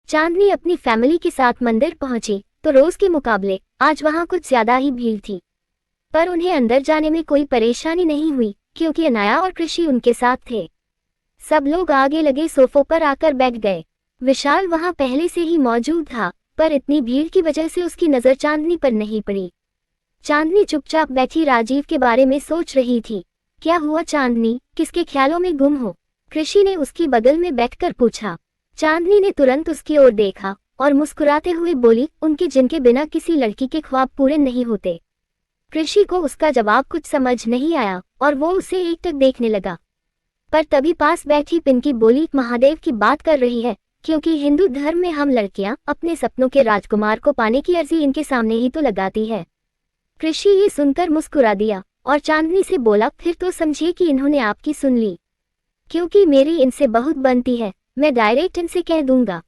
चांदनी अपनी फैमिली के साथ मंदिर पहुंची तो रोज के मुकाबले आज वहां कुछ ज्यादा ही भीड़ थी। पर उन्हें अंदर जाने में कोई परेशानी नहीं हुई क्योंकि अनाया और कृषि उनके साथ थे। सब लोग आगे लगे सोफों पर आकर बैठ गए। विशाल वहां पहले से ही मौजूद था, पर इतनी भीड़ की वजह से उसकी नजर चांदनी पर नहीं पड़ी। चांदनी चुपचाप बैठी राजीव के बारे में सोच रही थी। क्या हुआ चांदनी, किसके ख्यालों में गुम हो? कृषि ने उसकी बगल में बैठकर पूछा। चांदनी ने तुरंत उसकी ओर देखा और मुस्कुराते हुए बोली, उनके जिनके बिना किसी लड़की के ख्वाब पूरे नहीं होते। कृषि को उसका जवाब कुछ समझ नहीं आया और वो उसे एकटक देखने लगा। पर तभी पास बैठी पिंकी बोली, महादेव की बात कर रही है, क्योंकि हिंदू धर्म में हम लड़कियां अपने सपनों के राजकुमार को पाने की अर्जी इनके सामने ही तो लगाती है। कृषि ये सुनकर मुस्कुरा दिया और चांदनी से बोला, फिर तो समझिए कि इन्होंने आपकी सुन ली, क्योंकि मेरी इनसे बहुत बनती है। मैं डायरेक्ट इनसे कह दूंगा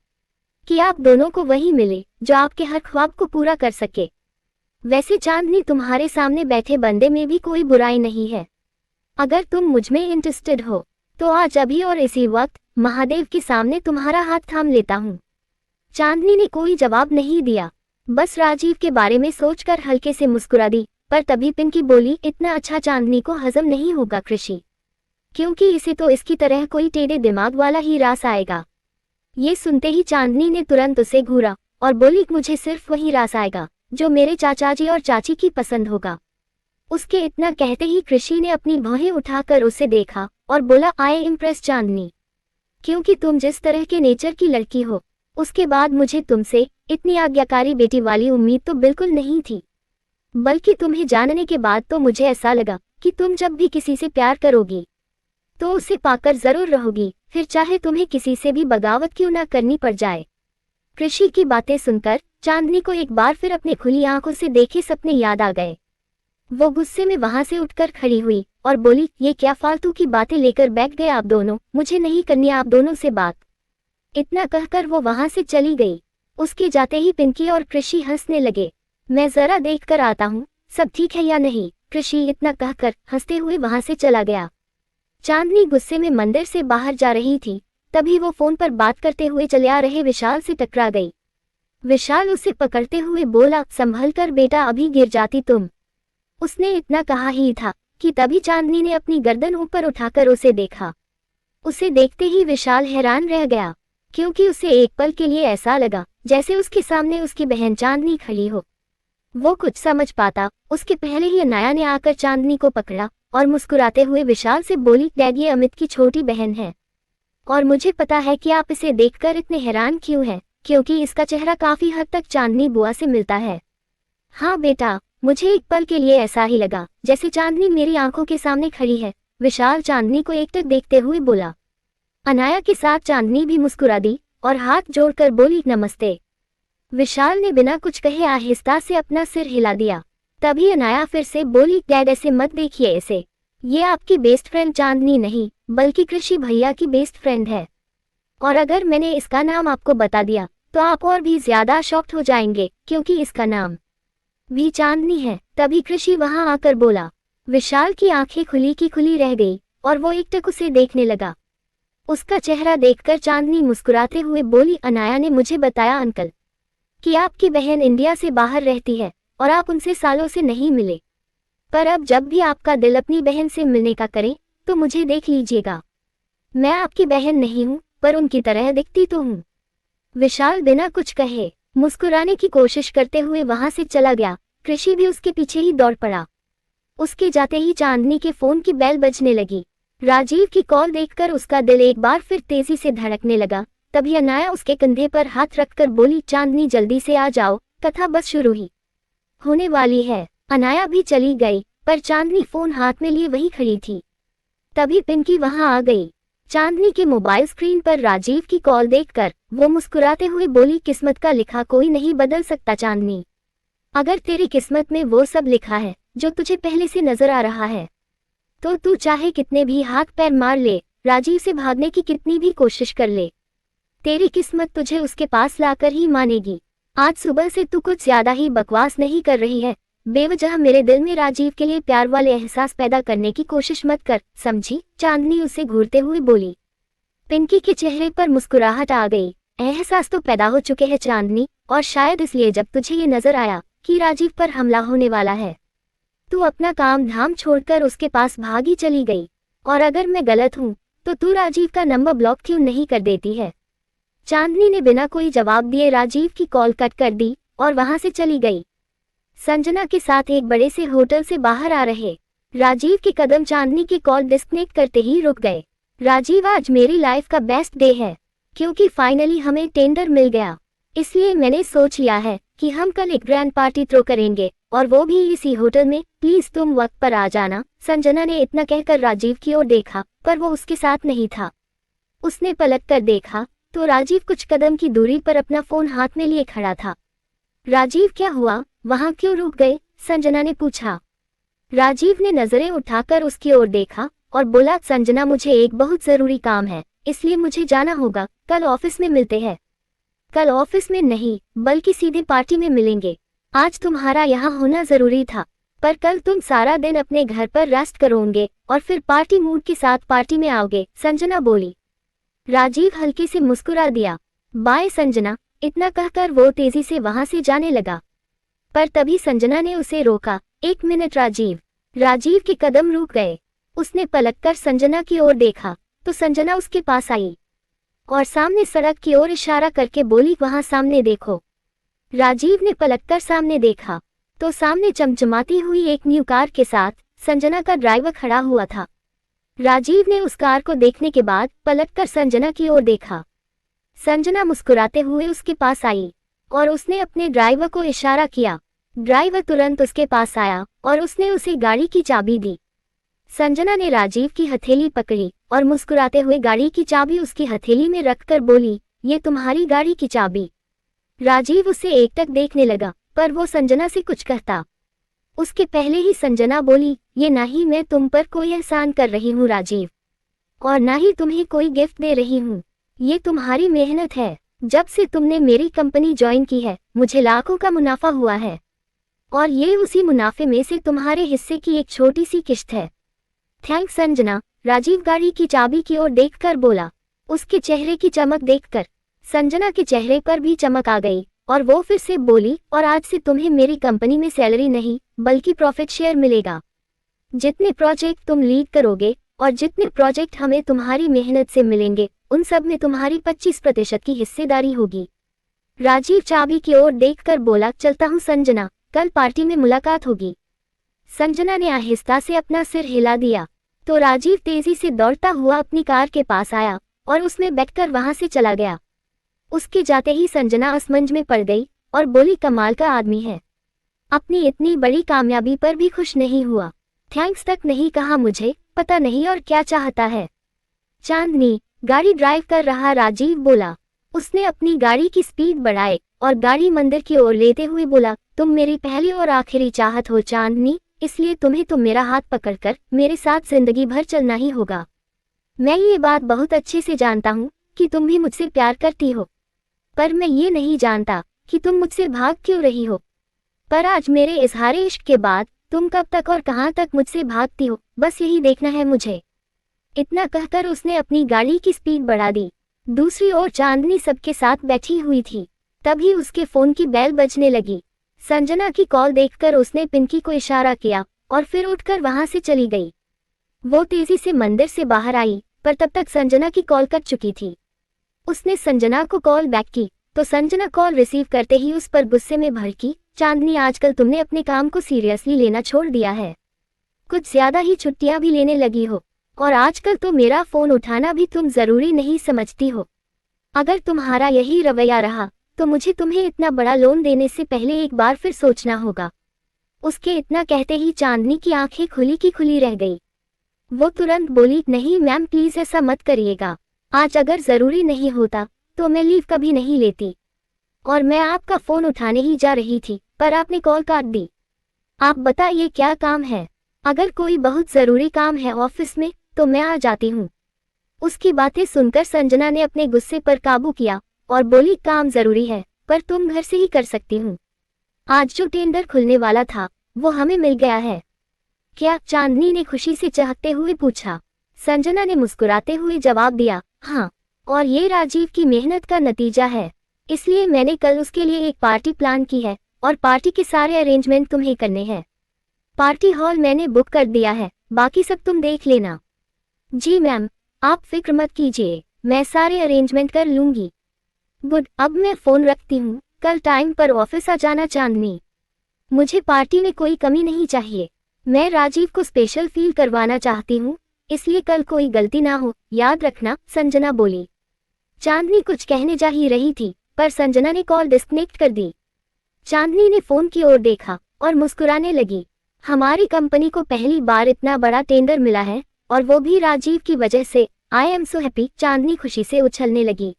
कि आप दोनों को वही मिले जो आपके हर ख्वाब को पूरा कर सके। वैसे चांदनी, तुम्हारे सामने बैठे बंदे में भी कोई बुराई नहीं है। अगर तुम मुझ में इंटरेस्टेड हो तो आज अभी और इसी वक्त महादेव के सामने तुम्हारा हाथ थाम लेता हूँ। चांदनी ने कोई जवाब नहीं दिया, बस राजीव के बारे में सोचकर हल्के से मुस्कुरा दी। पर तभी पिंकी बोली, इतना अच्छा चांदनी को हजम नहीं होगा कृषि, क्योंकि इसे तो इसकी तरह कोई टेढ़े दिमाग वाला ही रास आएगा। ये सुनते ही चांदनी ने तुरंत उसे घूरा और बोली, मुझे सिर्फ वही रास आएगा जो मेरे चाचा जी और चाची की पसंद होगा। उसके इतना कहते ही कृषि ने अपनी भौहें उठाकर उसे देखा और बोला, आई इम्प्रेस चांदनी, क्योंकि तुम जिस तरह के नेचर की लड़की हो, उसके बाद मुझे तुमसे इतनी आज्ञाकारी बेटी वाली उम्मीद तो बिल्कुल नहीं थी। बल्कि तुम्हें जानने के बाद तो मुझे ऐसा लगा कि तुम जब भी किसी से प्यार करोगी तो उसे पाकर जरूर रहोगी, फिर चाहे तुम्हें किसी से भी बगावत क्यों ना करनी पड़ जाए। कृषि की बातें सुनकर चांदनी को एक बार फिर अपने खुली आंखों से देखे सपने याद आ गए। वो गुस्से में वहां से उठकर खड़ी हुई और बोली, ये क्या फालतू की बातें लेकर बैठ गए आप दोनों, मुझे नहीं करनी आप दोनों से बात। इतना कहकर वो वहां से चली गई। उसके जाते ही पिंकी और कृषि हंसने लगे। मैं जरा देख कर आता हूँ सब ठीक है या नहीं, कृषि इतना कहकर हंसते हुए वहां से चला गया। चांदनी गुस्से में मंदिर से बाहर जा रही थी, तभी वो फोन पर बात करते हुए चले आ रहे विशाल से टकरा गई। विशाल उसे पकड़ते हुए बोला, संभल कर बेटा, अभी गिर जाती तुम। उसने इतना कहा ही था कि तभी चांदनी ने अपनी गर्दन ऊपर उठाकर उसे देखा। उसे देखते ही विशाल हैरान रह गया, क्योंकि उसे एक पल के लिए ऐसा लगा जैसे उसके सामने उसकी बहन चांदनी खड़ी हो। वो कुछ समझ पाता उसके पहले ही अनाया ने आकर चांदनी को पकड़ा और मुस्कुराते हुए विशाल से बोली, डैड ये अमित की छोटी बहन है और मुझे पता है कि आप इसे देखकर इतने हैरान क्यों हैं, क्योंकि इसका चेहरा काफी हद तक चांदनी बुआ से मिलता है। हाँ बेटा, मुझे एक पल के लिए ऐसा ही लगा जैसे चांदनी मेरी आंखों के सामने खड़ी है, विशाल चांदनी को एकटक देखते हुए बोला। अनाया के साथ चांदनी भी मुस्कुरा दी और हाथ जोड़कर बोली, नमस्ते। विशाल ने बिना कुछ कहे आहिस्ता से अपना सिर हिला दिया। तभी अनाया फिर से बोली, डैड ऐसे मत देखिए इसे, ये आपकी बेस्ट फ्रेंड चांदनी नहीं बल्कि कृषि भैया की बेस्ट फ्रेंड है, और अगर मैंने इसका नाम आपको बता दिया तो आप और भी ज्यादा शॉक्ड हो जाएंगे, क्योंकि इसका नाम भी चांदनी है। तभी कृषि वहां आकर बोला। विशाल की आंखें खुली की खुली रह गई और वो एकटक उसे देखने लगा। उसका चेहरा देखकर चांदनी मुस्कुराते हुए बोली, अनाया ने मुझे बताया अंकल कि आपकी बहन इंडिया से बाहर रहती है और आप उनसे सालों से नहीं मिले, पर अब जब भी आपका दिल अपनी बहन से मिलने का करे तो मुझे देख लीजिएगा। मैं आपकी बहन नहीं हूँ, पर उनकी तरह दिखती तो हूँ। विशाल बिना कुछ कहे मुस्कुराने की कोशिश करते हुए वहां से चला गया। कृषि भी उसके पीछे ही दौड़ पड़ा। उसके जाते ही चांदनी के फोन की बेल बजने लगी। राजीव की कॉल देखकर उसका दिल एक बार फिर तेजी से धड़कने लगा। तभी अनाया उसके कंधे पर हाथ रखकर बोली, चांदनी जल्दी से आ जाओ, कथा बस शुरू ही होने वाली है। अनाया भी चली गई, पर चांदनी फोन हाथ में लिए वहीं खड़ी थी। तभी पिंकी वहां आ गई। चांदनी के मोबाइल स्क्रीन पर राजीव की कॉल देखकर वो मुस्कुराते हुए बोली, किस्मत का लिखा कोई नहीं बदल सकता चांदनी। अगर तेरी किस्मत में वो सब लिखा है जो तुझे पहले से नजर आ रहा है तो तू चाहे कितने भी हाथ पैर मार ले, राजीव से भागने की कितनी भी कोशिश कर ले, तेरी किस्मत तुझे उसके पास लाकर ही मानेगी। आज सुबह से तू कुछ ज्यादा ही बकवास नहीं कर रही है। बेवजह मेरे दिल में राजीव के लिए प्यार वाले एहसास पैदा करने की कोशिश मत कर, समझी? चांदनी उसे घूरते हुए बोली। पिंकी के चेहरे पर मुस्कुराहट आ गई। एहसास तो पैदा हो चुके हैं चांदनी, और शायद इसलिए जब तुझे ये नजर आया कि राजीव पर हमला होने वाला है, तू अपना काम धाम छोड़कर उसके पास भागी चली गई। और अगर मैं गलत हूँ तो तू राजीव का नंबर ब्लॉक क्यों नहीं कर देती है? चांदनी ने बिना कोई जवाब दिए राजीव की कॉल कट कर दी और वहां से चली गई। संजना के साथ एक बड़े से होटल से बाहर आ रहे राजीव के कदम चांदनी की कॉल डिस्कनेक्ट करते ही रुक गए। राजीव, आज मेरी लाइफ का बेस्ट डे है, क्योंकि फाइनली हमें टेंडर मिल गया। इसलिए मैंने सोच लिया है कि हम कल एक ग्रैंड पार्टी थ्रो करेंगे, और वो भी इसी होटल में। प्लीज तुम वक्त पर आ जाना। संजना ने इतना कहकर राजीव की ओर देखा, पर वो उसके साथ नहीं था। उसने पलट कर देखा तो राजीव कुछ कदम की दूरी पर अपना फोन हाथ में लिए खड़ा था। राजीव, क्या हुआ? वहां क्यों रुक गए? संजना ने पूछा। राजीव ने नजरें उठाकर उसकी ओर देखा और बोला, संजना, मुझे एक बहुत जरूरी काम है, इसलिए मुझे जाना होगा। कल ऑफिस में मिलते हैं। कल ऑफिस में नहीं, बल्कि सीधे पार्टी में मिलेंगे। आज तुम्हारा यहाँ होना जरूरी था, पर कल तुम सारा दिन अपने घर पर रेस्ट करोगे और फिर पार्टी मूड के साथ पार्टी में आओगे, संजना बोली। राजीव हल्के से मुस्कुरा दिया। बाय संजना, इतना कहकर वो तेजी से वहां से जाने लगा। पर तभी संजना ने उसे रोका। एक मिनट राजीव। राजीव के कदम रुक गए। उसने पलटकर संजना की ओर देखा तो संजना उसके पास आई और सामने सड़क की ओर इशारा करके बोली, वहां सामने देखो। राजीव ने पलटकर सामने देखा तो सामने चमचमाती हुई एक न्यू कार के साथ संजना का ड्राइवर खड़ा हुआ था। राजीव ने उस कार को देखने के बाद पलटकर संजना की ओर देखा। संजना मुस्कुराते हुए उसके पास आई और उसने अपने ड्राइवर को इशारा किया। ड्राइवर तुरंत उसके पास आया और उसने उसे गाड़ी की चाबी दी। संजना ने राजीव की हथेली पकड़ी और मुस्कुराते हुए गाड़ी की चाबी उसकी हथेली में रखकर बोली, ये तुम्हारी गाड़ी की चाबी। राजीव उसे एकटक देखने लगा, पर वो संजना से कुछ कहता उसके पहले ही संजना बोली, ये ना ही मैं तुम पर कोई एहसान कर रही हूँ राजीव, और ना ही तुम्हें कोई गिफ्ट दे रही हूँ। ये तुम्हारी मेहनत है। जब से तुमने मेरी कंपनी ज्वाइन की है, मुझे लाखों का मुनाफा हुआ है, और ये उसी मुनाफे में से तुम्हारे हिस्से की एक छोटी सी किस्त है। थैंक्स संजना, राजीव गाड़ी की चाबी की ओर देखकर बोला। उसके चेहरे की चमक देखकर संजना के चेहरे पर भी चमक आ गई और वो फिर से बोली, और आज से तुम्हें मेरी कंपनी में सैलरी नहीं बल्कि प्रॉफिट शेयर मिलेगा। जितने प्रोजेक्ट तुम लीड करोगे और जितने प्रोजेक्ट हमें तुम्हारी मेहनत से मिलेंगे, उन सब में तुम्हारी 25% की हिस्सेदारी होगी। राजीव चाबी की ओर देखकर बोला, चलता हूँ संजना, कल पार्टी में मुलाकात होगी। संजना ने आहिस्ता से अपना सिर हिला दिया तो राजीव तेजी से दौड़ता हुआ अपनी कार के पास आया और उसमें बैठकर वहां से चला गया। उसके जाते ही संजना असमंज में पड़ गई और बोली, कमाल का आदमी है, अपनी इतनी बड़ी कामयाबी पर भी खुश नहीं हुआ, थैंक्स तक नहीं कहा, मुझे पता नहीं और क्या चाहता है। चांदनी, गाड़ी ड्राइव कर रहा राजीव बोला। उसने अपनी गाड़ी की स्पीड बढ़ाई और गाड़ी मंदिर की ओर लेते हुए बोला, तुम मेरी पहली और आखिरी चाहत हो चांदनी, इसलिए तुम्हें तो मेरा हाथ पकड़कर मेरे साथ जिंदगी भर चलना ही होगा। मैं ये बात बहुत अच्छे से जानता हूँ कि तुम भी मुझसे प्यार करती हो, पर मैं ये नहीं जानता कि तुम मुझसे भाग क्यों रही हो। पर आज मेरे इजहारे इश्क के बाद तुम कब तक और कहाँ तक मुझसे भागती हो, बस यही देखना है मुझे। इतना कहकर उसने अपनी गाड़ी की स्पीड बढ़ा दी। दूसरी ओर चांदनी सबके साथ बैठी हुई थी। तभी उसके फोन की बेल बजने लगी। संजना की कॉल देखकर उसने पिंकी को इशारा किया और फिर उठकर वहां से चली गई। वो तेजी से मंदिर से बाहर आई, पर तब तक संजना की कॉल कट चुकी थी। उसने संजना को कॉल बैक की तो संजना कॉल रिसीव करते ही उस पर गुस्से में भड़की, चांदनी, आजकल तुमने अपने काम को सीरियसली लेना छोड़ दिया है, कुछ ज्यादा ही छुट्टियां भी लेने लगी हो, और आजकल तो मेरा फोन उठाना भी तुम जरूरी नहीं समझती हो। अगर तुम्हारा यही रवैया रहा तो मुझे तुम्हें इतना बड़ा लोन देने से पहले एक बार फिर सोचना होगा। उसके इतना कहते ही चांदनी की आंखें खुली की खुली रह गई। वो तुरंत बोली, नहीं मैम, प्लीज ऐसा मत करिएगा, आज अगर जरूरी नहीं होता तो मैं लीव कभी नहीं लेती, और मैं आपका फोन उठाने ही जा रही थी, पर आपने कॉल काट दी। आप बताइए क्या काम है? अगर कोई बहुत जरूरी काम है ऑफिस में तो मैं आ जाती हूँ। उसकी बातें सुनकर संजना ने अपने गुस्से पर काबू किया और बोली, काम जरूरी है पर तुम घर से ही कर सकती हूँ। आज जो टेंडर खुलने वाला था वो हमें मिल गया है। क्या? चांदनी ने खुशी से चहकते हुए पूछा। संजना ने मुस्कुराते हुए जवाब दिया, हाँ, और ये राजीव की मेहनत का नतीजा है। इसलिए मैंने कल उसके लिए एक पार्टी प्लान की है और पार्टी के सारे अरेंजमेंट तुम्हें करने हैं। पार्टी हॉल मैंने बुक कर दिया है, बाकी सब तुम देख लेना। जी मैम, आप फिक्र मत कीजिए, मैं सारे अरेंजमेंट कर लूंगी। गुड, अब मैं फ़ोन रखती हूँ, कल टाइम पर ऑफिस आ जाना चांदनी। मुझे पार्टी में कोई कमी नहीं चाहिए। मैं राजीव को स्पेशल फील करवाना चाहती हूँ, इसलिए कल कोई गलती ना हो, याद रखना, संजना बोली। चांदनी कुछ कहने जा ही रही थी, पर संजना ने कॉल डिस्कनेक्ट कर दी। चांदनी ने फोन की ओर देखा और मुस्कुराने लगी। हमारी कंपनी को पहली बार इतना बड़ा टेंडर मिला है, और वो भी राजीव की वजह से। I am so happy. चांदनी खुशी से उछलने लगी,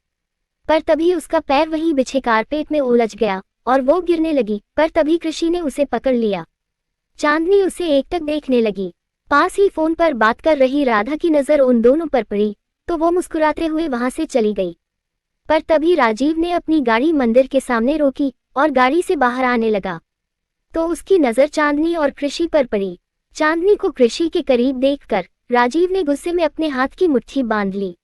पर तभी उसका पैर वहीं बिछे कारपेट में उलझ गया और वो गिरने लगी। पर तभी कृषि ने उसे पकड़ लिया। चांदनी उसे एकटक देखने लगी। पास ही फोन पर बात कर रही राधा की नजर उन दोनों पर पड़ी, तो वो मुस्कुराते हुए वहां से चली गई। पर तभी राजीव ने अपनी गाड़ी मंदिर के सामने रोकी और गाड़ी से बाहर आने लगा, तो उसकी नजर चांदनी और कृषि पर पड़ी। चांदनी को कृषि के करीब देखकर राजीव ने गुस्से में अपने हाथ की मुट्ठी बांध ली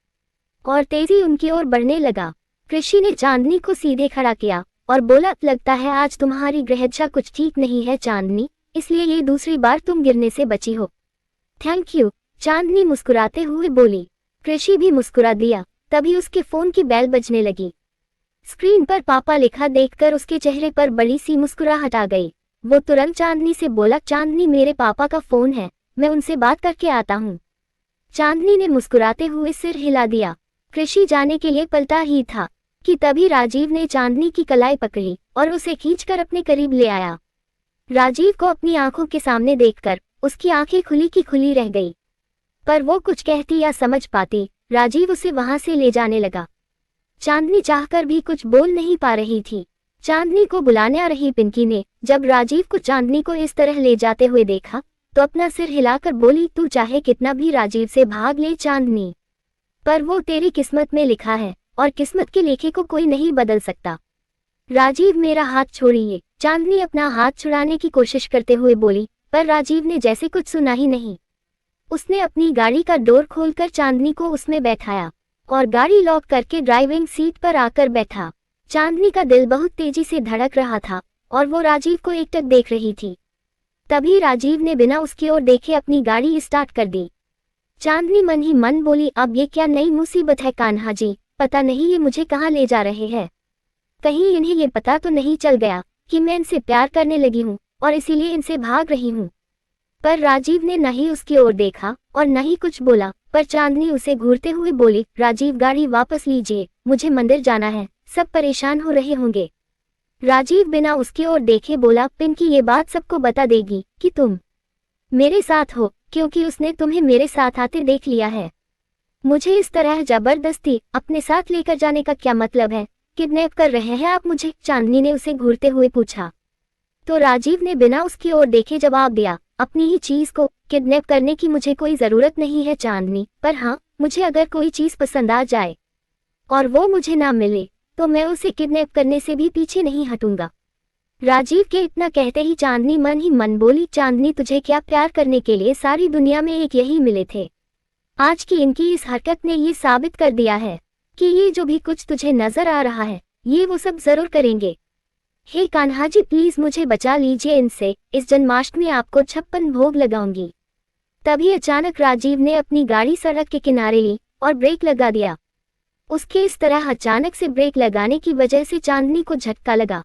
और तेजी उनकी ओर बढ़ने लगा। कृषि ने चांदनी को सीधे खड़ा किया और बोला, लगता है आज तुम्हारी ग्रहदशा कुछ ठीक नहीं है चांदनी, इसलिए ये दूसरी बार तुम गिरने से बची हो। थैंक यू, चांदनी मुस्कुराते हुए बोली। कृषि भी मुस्कुरा दिया। तभी उसके फोन की बेल बजने लगी। स्क्रीन पर पापा लिखा देखकर उसके चेहरे पर बड़ी सी मुस्कुराहट आ गई। वो तुरंत चांदनी से बोला, चांदनी मेरे पापा का फोन है, मैं उनसे बात करके आता हूँ। चांदनी ने मुस्कुराते हुए सिर हिला दिया। कृषि जाने के लिए पलटा ही था कि तभी राजीव ने चांदनी की कलाई पकड़ी और उसे खींचकर अपने करीब ले आया। राजीव को अपनी आंखों के सामने देखकर उसकी आंखें खुली की खुली रह गई, पर वो कुछ कहती या समझ पाती, राजीव उसे वहां से ले जाने लगा। चांदनी चाहकर भी कुछ बोल नहीं पा रही थी। चांदनी को बुलाने आ रही पिंकी ने जब राजीव को चांदनी को इस तरह ले जाते हुए देखा, तो अपना सिर हिलाकर बोली, तू चाहे कितना भी राजीव से भाग ले चांदनी, पर वो तेरी किस्मत में लिखा है और किस्मत के लेखे को कोई नहीं बदल सकता। राजीव मेरा हाथ छोड़िए। चांदनी अपना हाथ छुड़ाने की कोशिश करते हुए बोली, पर राजीव ने जैसे कुछ सुना ही नहीं। उसने अपनी गाड़ी का डोर खोलकर चांदनी को उसमें बैठाया और गाड़ी लॉक करके ड्राइविंग सीट पर आकर बैठा। चांदनी का दिल बहुत तेजी से धड़क रहा था और वो राजीव को एकटक देख रही थी। तभी राजीव ने बिना उसकी ओर देखे अपनी गाड़ी स्टार्ट कर दी। चांदनी मन ही मन बोली, अब ये क्या नई मुसीबत है कान्हा जी, पता नहीं ये मुझे कहाँ ले जा रहे हैं। कहीं इन्हें ये पता तो नहीं चल गया कि मैं इनसे प्यार करने लगी हूँ और इसीलिए इनसे भाग रही हूँ। पर राजीव ने न ही उसकी ओर देखा और न ही कुछ बोला, पर चांदनी उसे घूरते हुए बोली, राजीव गाड़ी वापस लीजिए, मुझे मंदिर जाना है, सब परेशान हो रहे होंगे। राजीव बिना उसकी ओर देखे बोला, पिंकी ये बात सबको बता देगी कि तुम मेरे साथ हो, क्योंकि उसने तुम्हें मेरे साथ आते देख लिया है। मुझे इस तरह जबरदस्ती अपने साथ लेकर जाने का क्या मतलब है? किडनैप कर रहे हैं आप मुझे? चांदनी ने उसे घूरते हुए पूछा। तो राजीव ने बिना उसकी ओर देखे जवाब दिया, अपनी ही चीज को किडनैप करने की मुझे कोई जरूरत नहीं है चांदनी, पर हाँ, मुझे अगर कोई चीज पसंद आ जाए और वो मुझे ना मिले तो मैं उसे किडनैप करने से भी पीछे नहीं हटूंगा। राजीव के इतना कहते ही चांदनी मन ही मन बोली, चांदनी तुझे क्या, प्यार करने के लिए सारी दुनिया में एक यही मिले थे। आज की इनकी इस हरकत ने ये साबित कर दिया है कि ये जो भी कुछ तुझे नजर आ रहा है ये वो सब जरूर करेंगे। हे कान्हा जी प्लीज मुझे बचा लीजिए इनसे, इस जन्माष्टमी आपको 56 भोग लगाऊंगी। तभी अचानक राजीव ने अपनी गाड़ी सड़क के किनारे ली और ब्रेक लगा दिया। उसके इस तरह अचानक से ब्रेक लगाने की वजह से चांदनी को झटका लगा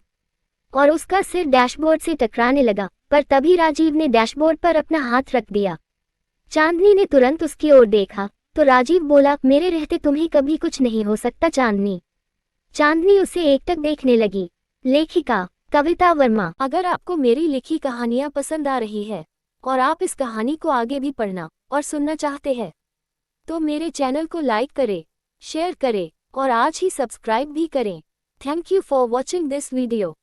और उसका सिर डैशबोर्ड से टकराने लगा, पर तभी राजीव ने डैशबोर्ड पर अपना हाथ रख दिया। चांदनी ने तुरंत उसकी ओर देखा तो राजीव बोला, मेरे रहते तुम्हें कभी कुछ नहीं हो सकता चांदनी। चांदनी उसे एकटक देखने लगी। लेखिका कविता वर्मा। अगर आपको मेरी लिखी कहानियां पसंद आ रही है और आप इस कहानी को आगे भी पढ़ना और सुनना चाहते हैं तो मेरे चैनल को लाइक करें, शेयर करें और आज ही सब्सक्राइब भी करें। Thank you for watching this video.